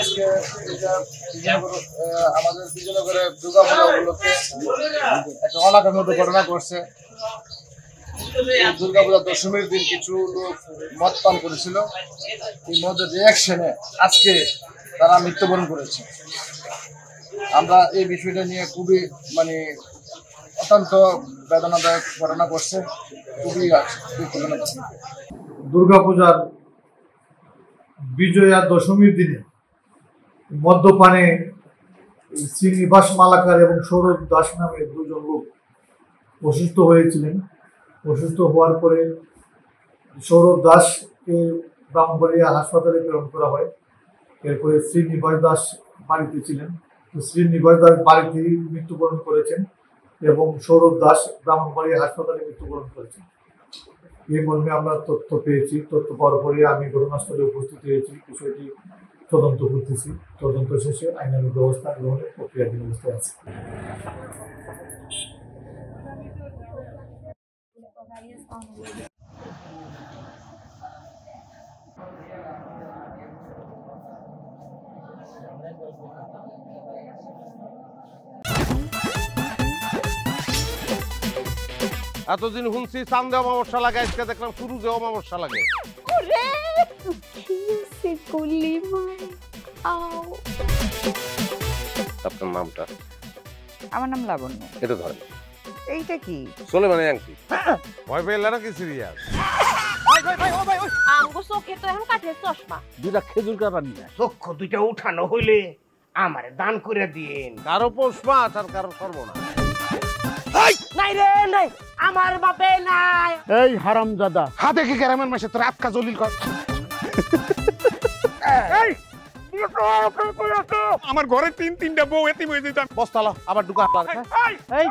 আজকে আমাদের বিজয়নগরে দুর্গাপূজা উপলক্ষে একটা অনাকাঙ্ক্ষিত ঘটনা ঘটছে। দুর্গাপূজা দশমীর দিন কিছু লোক মদ পান করেছিল, এই মদের রিয়াকশনে আজকে তারা মৃত্যুবরণ করেছে। আমরা এই বিষয়টা নিয়ে খুবই অত্যন্ত বেদনাদায়ক ঘটনা ঘটছে, খুবই দুর্গাপূজার বিজয়া দশমীর দিনে মদ্যপানে শ্রীনিবাস মালাকার এবং সৌরভ দাস নামে দুজন লোক অসুস্থ হয়েছিলেন। অসুস্থ হওয়ার পরে সৌরভ দাসকে ব্রাহ্মণবাড়িয়া হাসপাতালে প্রেরণ করা হয়। এরপরে শ্রীনিবাস দাস বাড়িতে ছিলেন, তো শ্রীনিবাস দাস বাড়িতেই মৃত্যুবরণ করেছেন এবং সৌরভ দাস ব্রাহ্মণবাড়িয়া হাসপাতালে মৃত্যুবরণ করেছেন। এই মর্মে আমরা তথ্য পেয়েছি। তথ্য পাওয়ার পরে আমি ঘটনাস্থলে উপস্থিত হয়েছি, বিষয়টি তদন্ত করতেছি। তদন্ত শেষে আইনানুগ ব্যবস্থা গ্রহণের প্রক্রিয়াধীন অবস্থায় আছে। এতদিন শুনছি চান্দে অমাবস্যা লাগে, আজকে দেখলাম সূর্যে অমাবস্যা লাগে। আপনার নামটা? আমার নাম লাবণ্য। এটা ধরেন। এইটা কি? সোলেমানি আংটি। ভয় পেলে নাকি সিরিয়াস? আমগো চোখে তো এখন কাঠের চশমা। দুইটা খেজুর কাটা নিয়ে চক্ষু দুইটা উঠানো হইলে আমারে দান করে দিন। কারো পৌষ মাস আর কারো সর্বনাশ। নাই রে নাই, আমার বাপে নাই। এই হারামজাদা, হাতে কি গ্রামের মাসে তোর আটকা জলিল কর। আমার ঘরে তিনটা বউ এতিম হয়ে যেতাম। বস্তালা আবার ঢুকা। এই